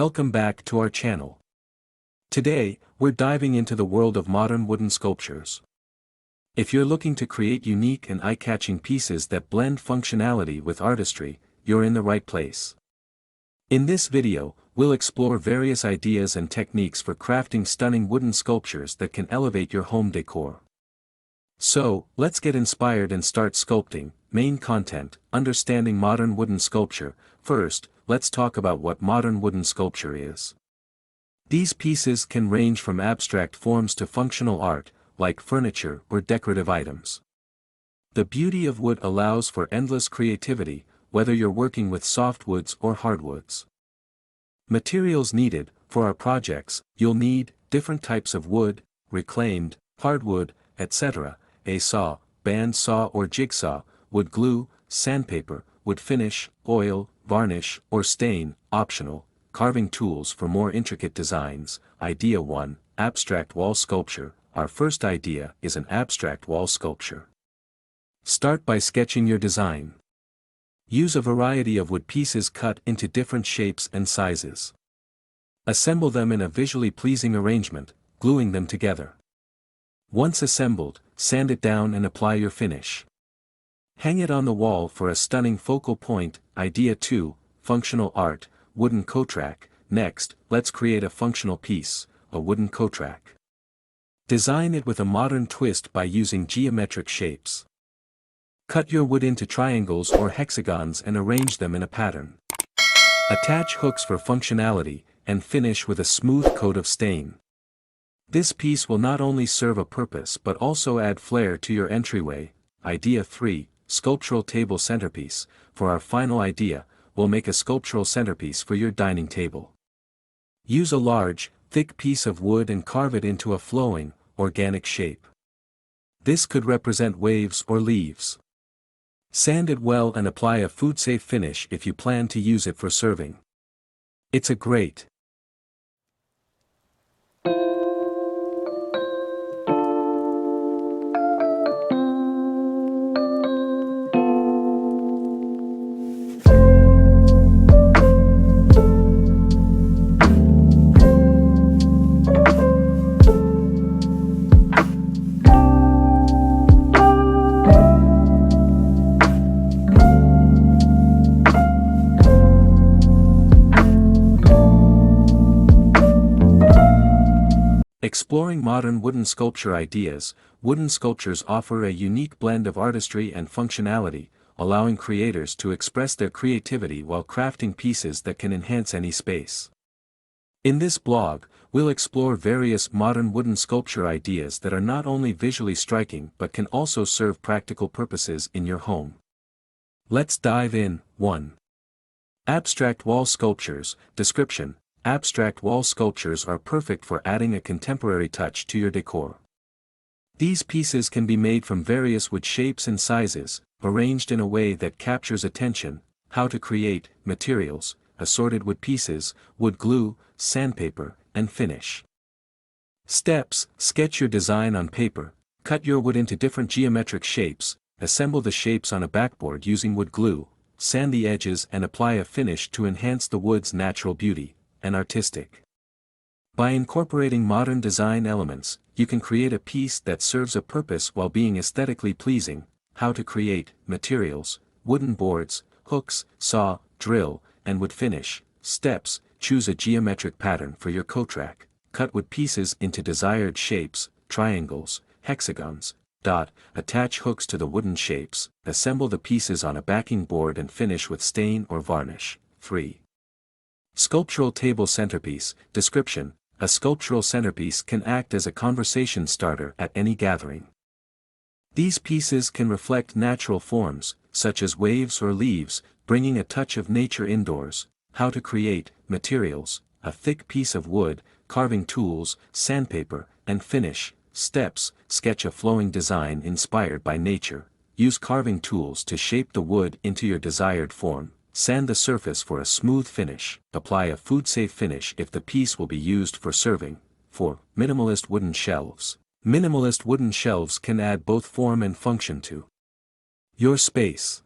Welcome back to our channel. Today, we're diving into the world of modern wooden sculptures. If you're looking to create unique and eye-catching pieces that blend functionality with artistry, you're in the right place. In this video, we'll explore various ideas and techniques for crafting stunning wooden sculptures that can elevate your home decor. So, let's get inspired and start sculpting. Main content: understanding modern wooden sculpture. First, let's talk about what modern wooden sculpture is. These pieces can range from abstract forms to functional art, like furniture or decorative items. The beauty of wood allows for endless creativity, whether you're working with softwoods or hardwoods. Materials needed: for our projects, you'll need different types of wood, reclaimed, hardwood, etc., a saw, band saw or jigsaw, wood glue, sandpaper, wood finish, oil, varnish, or stain, optional, carving tools for more intricate designs. Idea 1: Abstract wall sculpture. Our first idea is an abstract wall sculpture. Start by sketching your design. Use a variety of wood pieces cut into different shapes and sizes. Assemble them in a visually pleasing arrangement, gluing them together. Once assembled, sand it down and apply your finish. Hang it on the wall for a stunning focal point. Idea 2: Functional art, wooden coatrack. Next, let's create a functional piece, a wooden coatrack. Design it with a modern twist by using geometric shapes. Cut your wood into triangles or hexagons and arrange them in a pattern. Attach hooks for functionality, and finish with a smooth coat of stain. This piece will not only serve a purpose but also add flair to your entryway. Idea 3: Sculptural table centerpiece. For our final idea, we'll make a sculptural centerpiece for your dining table. Use a large, thick piece of wood and carve it into a flowing, organic shape. This could represent waves or leaves. Sand it well and apply a food-safe finish if you plan to use it for serving. It's a great Exploring modern wooden sculpture ideas. Wooden sculptures offer a unique blend of artistry and functionality, allowing creators to express their creativity while crafting pieces that can enhance any space. In this blog, we'll explore various modern wooden sculpture ideas that are not only visually striking but can also serve practical purposes in your home. Let's dive in. 1. Abstract wall sculptures. Description: Abstract wall sculptures are perfect for adding a contemporary touch to your decor. These pieces can be made from various wood shapes and sizes, arranged in a way that captures attention. How to create: materials, assorted wood pieces, wood glue, sandpaper, and finish. Steps: sketch your design on paper, cut your wood into different geometric shapes, assemble the shapes on a backboard using wood glue, sand the edges and apply a finish to enhance the wood's natural beauty and artistic. By incorporating modern design elements, you can create a piece that serves a purpose while being aesthetically pleasing. How to create: materials, wooden boards, hooks, saw, drill, and wood finish. Steps: choose a geometric pattern for your coatrack, cut wood pieces into desired shapes, triangles, hexagons. Attach hooks to the wooden shapes, assemble the pieces on a backing board and finish with stain or varnish. 3. Sculptural table centerpiece. Description: a sculptural centerpiece can act as a conversation starter at any gathering. These pieces can reflect natural forms, such as waves or leaves, bringing a touch of nature indoors. How to create: materials, a thick piece of wood, carving tools, sandpaper, and finish. Steps: sketch a flowing design inspired by nature. Use carving tools to shape the wood into your desired form. Sand the surface for a smooth finish. Apply a food-safe finish if the piece will be used for serving. 4. Minimalist wooden shelves. Minimalist wooden shelves can add both form and function to your space.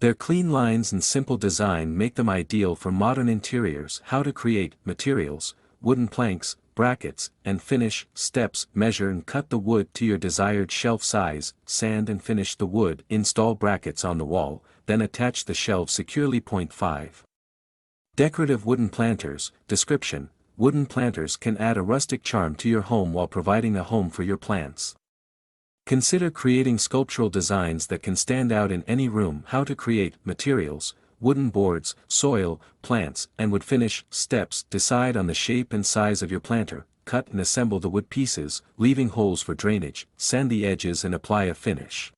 Their clean lines and simple design make them ideal for modern interiors. How to create: materials, wooden planks, brackets, and finish. Steps: measure and cut the wood to your desired shelf size, sand and finish the wood, install brackets on the wall, then attach the shelves securely. Point 5. Decorative wooden planters. Description: wooden planters can add a rustic charm to your home while providing a home for your plants. Consider creating sculptural designs that can stand out in any room. How to create: materials, wooden boards, soil, plants, and wood. Finish. Steps: decide on the shape and size of your planter, cut and assemble the wood pieces, leaving holes for drainage, sand the edges and apply a finish.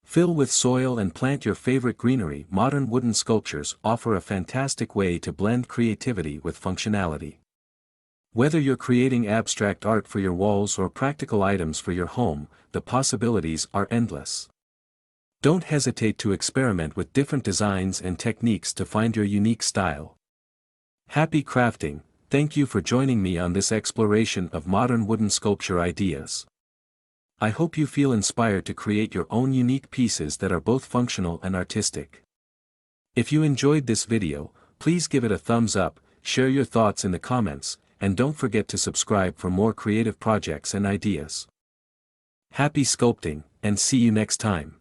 Fill with soil and plant your favorite greenery. Modern wooden sculptures offer a fantastic way to blend creativity with functionality. Whether you're creating abstract art for your walls or practical items for your home, the possibilities are endless. Don't hesitate to experiment with different designs and techniques to find your unique style. Happy crafting! Thank you for joining me on this exploration of modern wooden sculpture ideas. I hope you feel inspired to create your own unique pieces that are both functional and artistic. If you enjoyed this video, please give it a thumbs up, share your thoughts in the comments, and don't forget to subscribe for more creative projects and ideas. Happy sculpting, and see you next time.